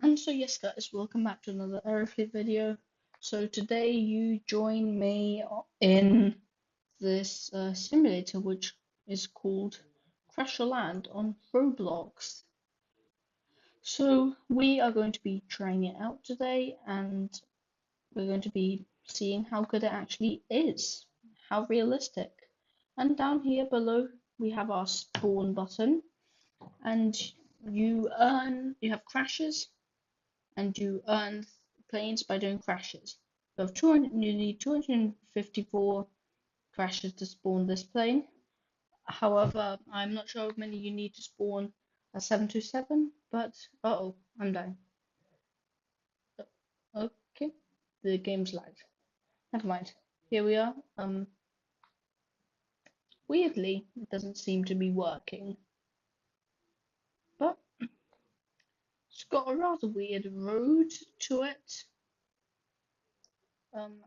And so yes guys, welcome back to another Aeroflip video. So today you join me in this simulator which is called Crash or Land on Roblox. So we are going to be trying it out today and we're going to be seeing how good it actually is, how realistic. And down here below we have our spawn button and you have crashes and you earn planes by doing crashes. You need 254 crashes to spawn this plane. However, I'm not sure how many you need to spawn a 727, but I'm dying. Okay, the game's lagged. Never mind. Here we are. Weirdly, it doesn't seem to be working, but it's got a rather weird road to it.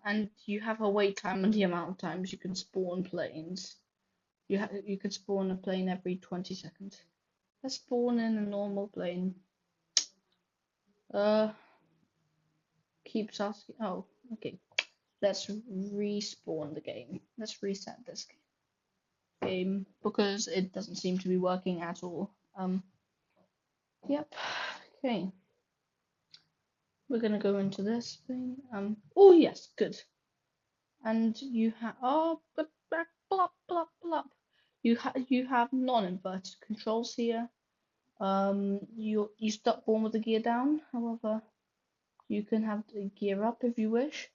And you have a wait time on the amount of times you can spawn planes. You could spawn a plane every 20 seconds. Let's spawn in a normal plane. Keeps asking. Oh, okay. Let's respawn the game. Let's reset this game because it doesn't seem to be working at all. Yep. Okay. We're gonna go into this thing. Oh yes, good. And you have blop blop blop. You have non-inverted controls here. You start born with the gear down. However, you can have the gear up if you wish.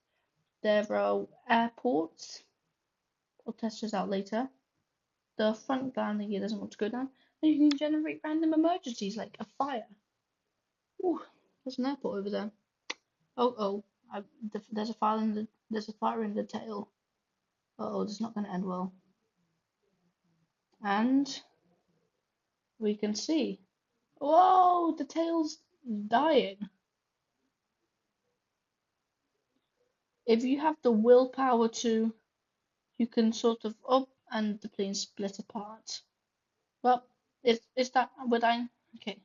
There are airports. I'll test this out later. The front landing gear doesn't want to go down. And you can generate random emergencies like a fire. Ooh, there's an airport over there. There's a fire in the tail. This is not going to end well. And we can see. Whoa, the tail's dying. If you have the willpower to, you can sort of and the plane split apart. Well, is that would I okay.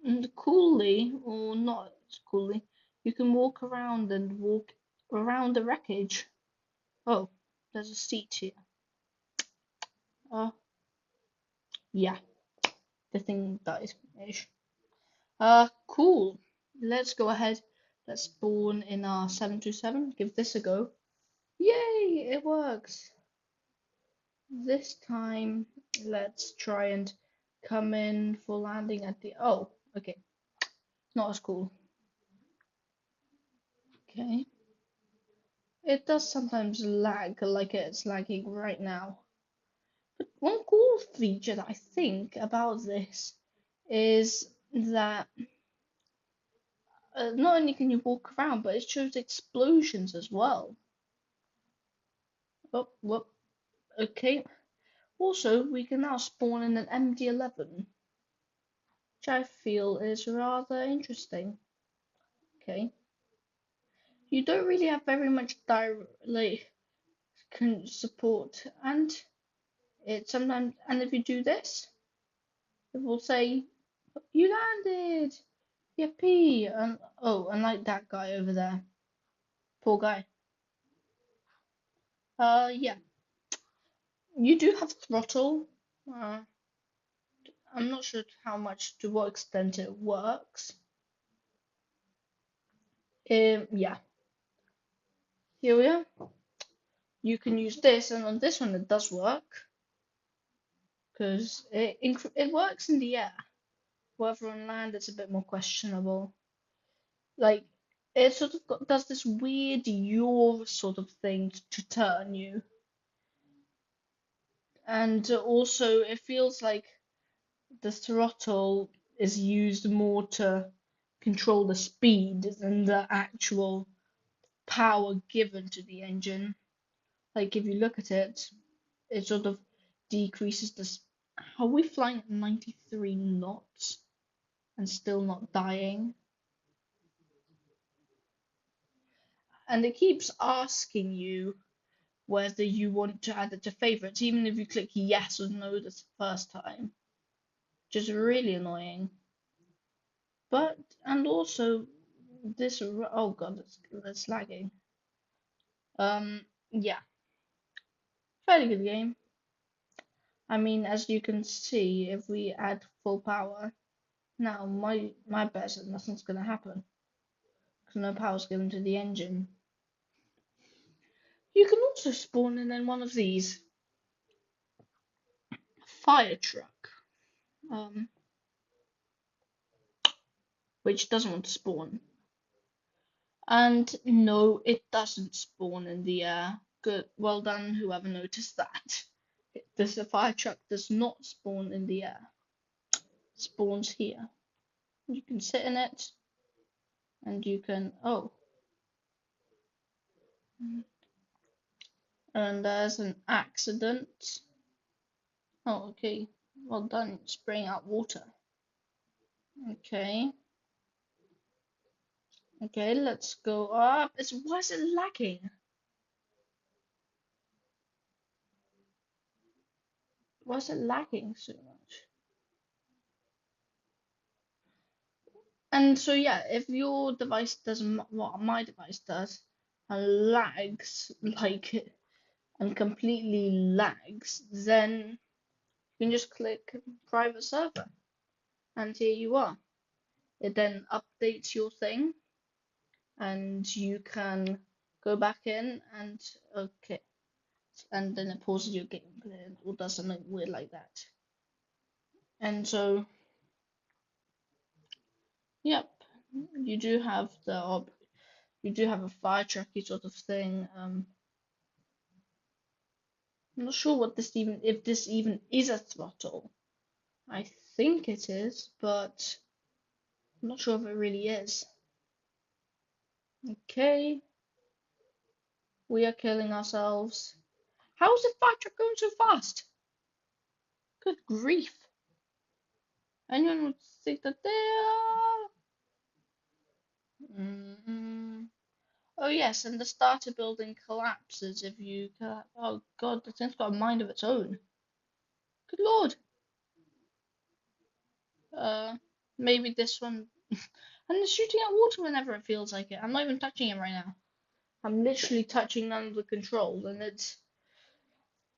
And coolly or not coolly, you can walk around the wreckage. Oh, there's a seat here. Yeah, the thing died ish. Cool. Let's go ahead. Let's spawn in our 727. Give this a go. Yay, it works. This time, let's try and come in for landing at the. Oh, okay. Not as cool. Okay. It does sometimes lag, like it's lagging right now. But one cool feature that I think about this is that not only can you walk around, but it shows explosions as well. Oh, whoop. Okay. Also, we can now spawn in an MD-11, which I feel is rather interesting. Okay. You don't really have very much support, and if you do this, it will say you landed, yippee, and unlike that guy over there, poor guy. Yeah, you do have throttle. I'm not sure to what extent it works. Yeah, here we are. You can use this, and on this one it does work because it works in the air. However, on land it's a bit more questionable. Like it sort of does this weird yaw sort of thing to turn you, and also it feels like the throttle is used more to control the speed than the actual power given to the engine. Like if you look at it, it sort of decreases the. Are we flying at 93 knots and still not dying? And it keeps asking you whether you want to add it to favorites, even if you click yes or no the first time, which is really annoying. And also this, oh god, it's lagging. Yeah, fairly good game. I mean, as you can see, if we add full power, now my bet is that nothing's gonna happen because no power's given to the engine. You can also spawn in one of these fire truck, which doesn't want to spawn. And no, it doesn't spawn in the air. Good, well done, whoever noticed that. This fire truck does not spawn in the air. It spawns here. You can sit in it, and you can and there's an accident. Oh, okay. Well done, spraying out water. Okay. Okay, let's go up. Why is it lagging? Why is it lagging so much? And so yeah, if your device does what my device does and lags and completely lags, then you can just click private server, and here you are. It then updates your thing, and you can go back in and okay, and then it pauses your gameplay or does something weird like that. And so, yep, you do have a fire trucky sort of thing. I'm not sure if this even is a throttle. I think it is, but I'm not sure if it really is. Okay, we are killing ourselves. How is the fire truck going so fast? Good grief. Anyone would think that they are. Oh yes, and the starter building collapses if you. Oh god, the thing's got a mind of its own. Good lord. Maybe this one. And it's shooting at water whenever it feels like it. I'm not even touching it right now. I'm literally touching none of the controls, and it's.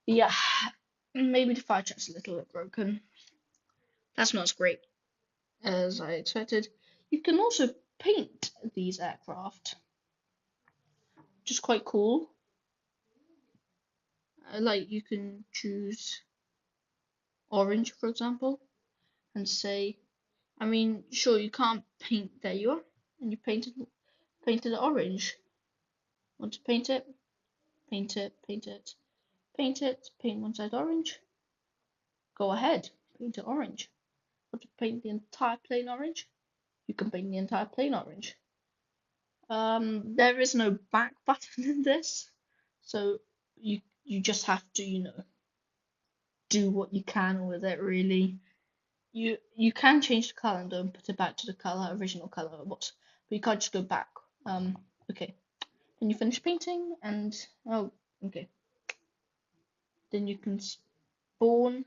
Yeah, maybe the fire truck's a little bit broken. That's not as great as I expected. You can also paint these aircraft, which is quite cool. Like you can choose orange, for example, and say, I mean, sure you can't paint. There you are, and you painted it orange. Want to paint it? Paint it, paint it, paint it. Paint one side orange. Go ahead, paint it orange. Want to paint the entire plane orange? You can paint the entire plane orange. There is no back button in this, so you just have to, do what you can with it really. You can change the color and don't put it back to the original color it was, but you can't just go back. Okay. Then you finish painting and okay. Then you can spawn,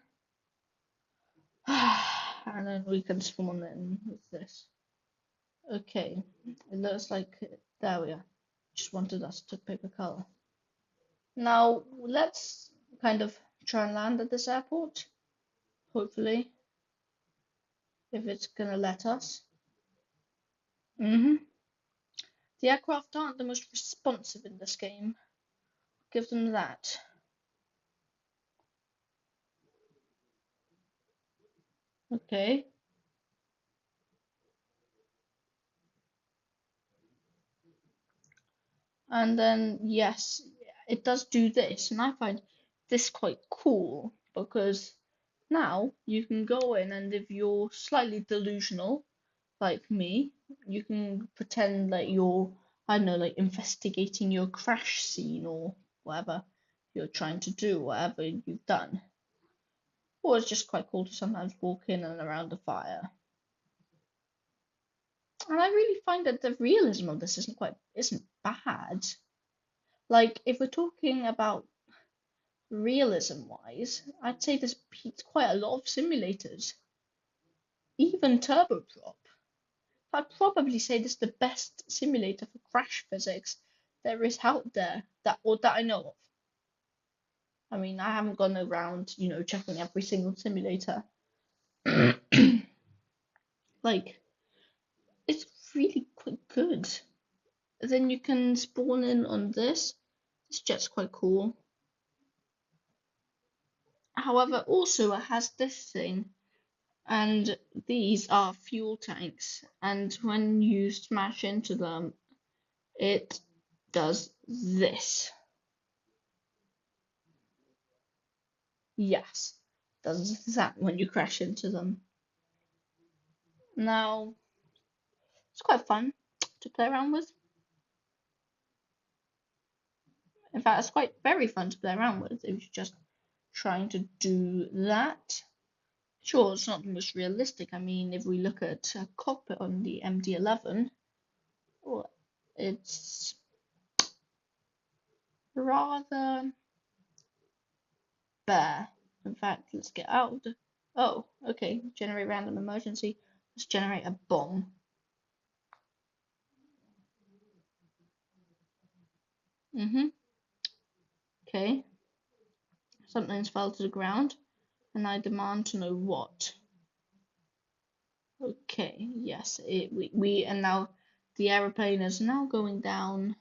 and then we can spawn in with this. Okay, it looks like there we are. Just wanted us to pick a color. Now let's kind of try and land at this airport. Hopefully, if it's gonna let us. The aircraft aren't the most responsive in this game. Give them that. Okay. And then, yes, it does do this. And I find this quite cool because now you can go in and if you're slightly delusional, like me, you can pretend like you're, I don't know, like investigating your crash scene or whatever you're trying to do, whatever you've done. Or it's just quite cool to sometimes walk in and around a fire. And I really find that the realism of this isn't bad. Like if we're talking about realism wise, I'd say this beats quite a lot of simulators. Even Turboprop. I'd probably say this is the best simulator for crash physics there is out there that I know of. I mean, I haven't gone around, checking every single simulator. Like, it's really quite good. Then you can spawn in on this. This jet's quite cool. However, also it has this thing, and these are fuel tanks, and when you smash into them, it does this. Yes, does that when you crash into them. Now, it's quite fun to play around with. In fact, it's quite very fun to play around with if you're just trying to do that. Sure, it's not the most realistic. I mean, if we look at a cockpit on the MD-11, well, it's rather bare. In fact, let's get out. Oh, okay. Generate random emergency. Let's generate a bomb. Okay. Something's fell to the ground, and I demand to know what. Okay, yes, and now the aeroplane is now going down.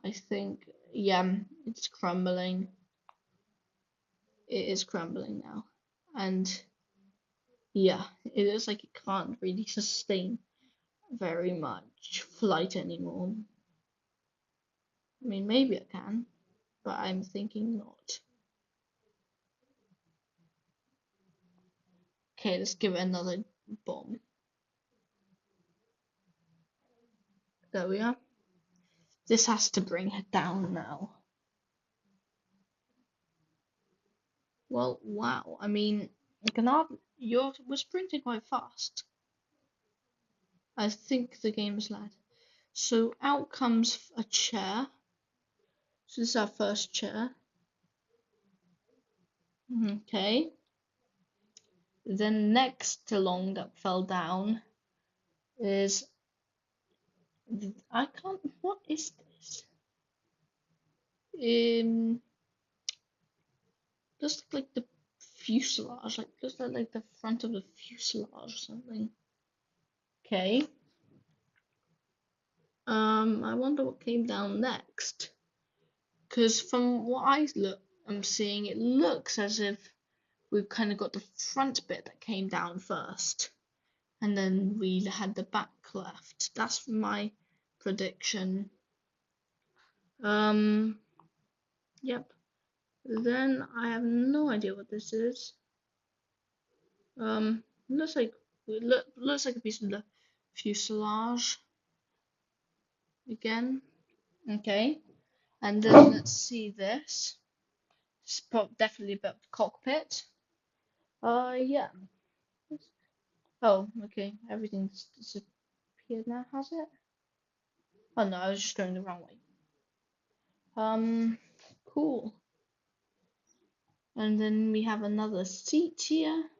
I think, yeah, it's crumbling. It is crumbling now, and yeah, it looks like it can't really sustain very much flight anymore. I mean, maybe it can, but I'm thinking not. Okay, let's give it another bomb. There we are. This has to bring it down now. Well, wow. I mean, we're sprinting quite fast. I think the game is lag. So out comes a chair. So this is our first chair. Okay. Then next along that fell down is what is this? Looks like the fuselage, looks like the front of the fuselage or something. Okay. I wonder what came down next. Because from what I'm seeing, it looks as if we've kind of got the front bit that came down first, and then we had the back left. That's my prediction. Yep. Then I have no idea what this is. Looks like a piece of the fuselage again. Okay. And then let's see this. It's definitely a bit of the cockpit. Yeah. Oh, okay. Everything's disappeared now, has it? Oh no, I was just going the wrong way. Cool. And then we have another seat here.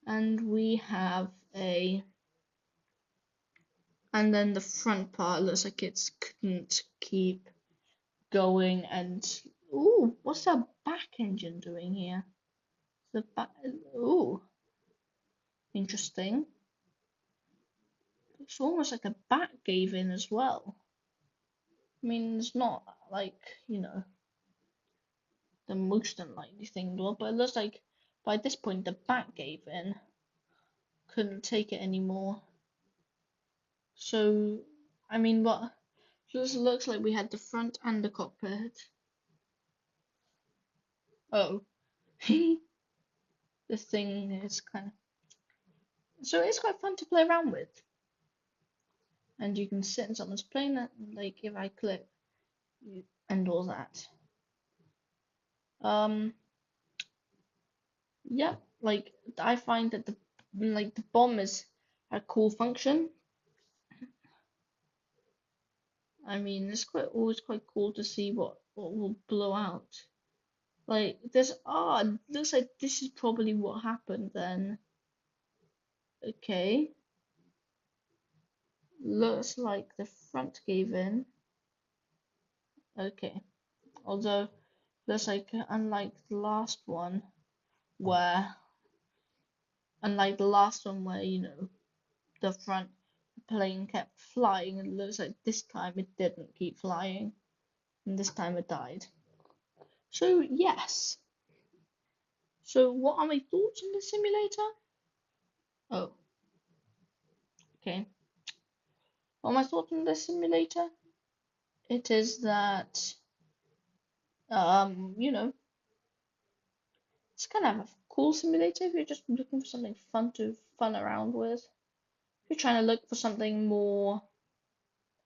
And we have and then the front part looks like it couldn't keep going. And ooh, what's that back engine doing here? The back, ooh, interesting. It's almost like the back gave in as well. I mean, it's not like, the most unlikely thing, but it looks like by this point the back gave in, couldn't take it anymore. So, I mean, what? Just looks like we had the front and the cockpit. Oh, this thing is so it's quite fun to play around with, and you can sit in someone's plane, like if I click, and all that. Yeah, like I find that the bomb is a cool function. I mean, it's always quite cool to see what will blow out. Like this, looks like this is probably what happened then. Okay. Looks like the front gave in. Okay. Although, looks like unlike the last one, where, the front plane kept flying, it looks like this time it didn't keep flying, and this time it died. So, yes. So, what are my thoughts on the simulator? Oh, okay. What are my thoughts on the simulator? It is that, it's kind of a cool simulator if you're just looking for something fun around with. If you're trying to look for something more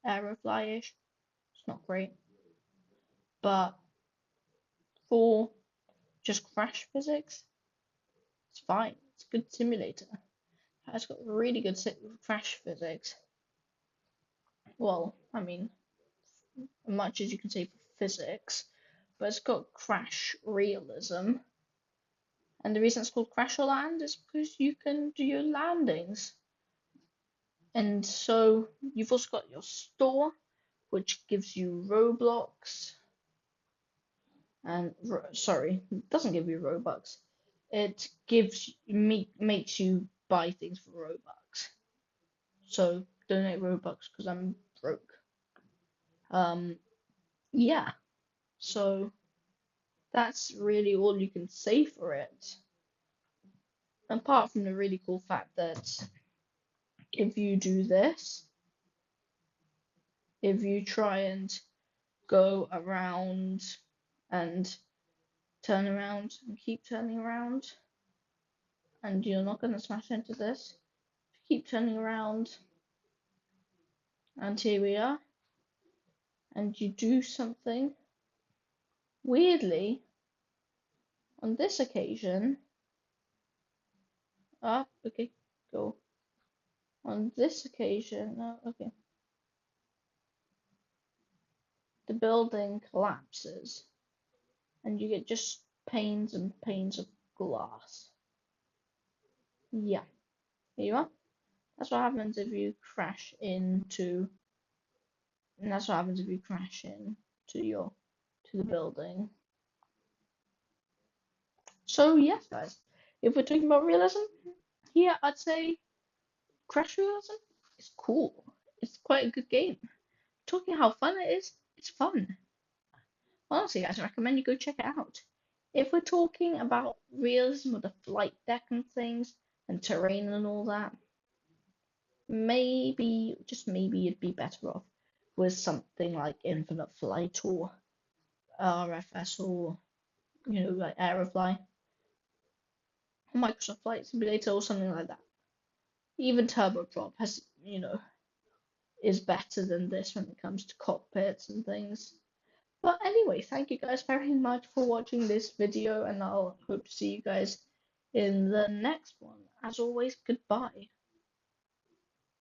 aerofly-ish, it's not great. But for just crash physics, it's fine. It's a good simulator. It's got really good crash physics. Well, I mean, much as you can say for physics, but it's got crash realism. And the reason it's called Crash or Land is because you can do your landings. And so you've also got your store, which gives you Roblox. And sorry, it doesn't give you Robux. It makes you buy things for Robux. So donate Robux because I'm broke. Yeah. So that's really all you can say for it. Apart from the really cool fact that if you do this, if you try and go around and turn around and keep turning around, and you're not going to smash into this, keep turning around, and here we are, and you do something, weirdly, on this occasion, okay, go. On this occasion, okay, the building collapses, and you get just panes and panes of glass. Yeah, here you are. That's what happens if you crash into, and that's what happens if you crash to the building. So yes, guys, if we're talking about realism, here I'd say Crash Realism is cool. It's quite a good game. Talking how fun it is, it's fun. Honestly, guys, I recommend you go check it out. If we're talking about realism with the flight deck and things, and terrain and all that, maybe, just maybe, you'd be better off with something like Infinite Flight or RFS or, like Aerofly, or Microsoft Flight Simulator or something like that. Even Turbo Drop has, is better than this when it comes to cockpits and things. But anyway, thank you guys very much for watching this video, and I'll hope to see you guys in the next one. As always, goodbye.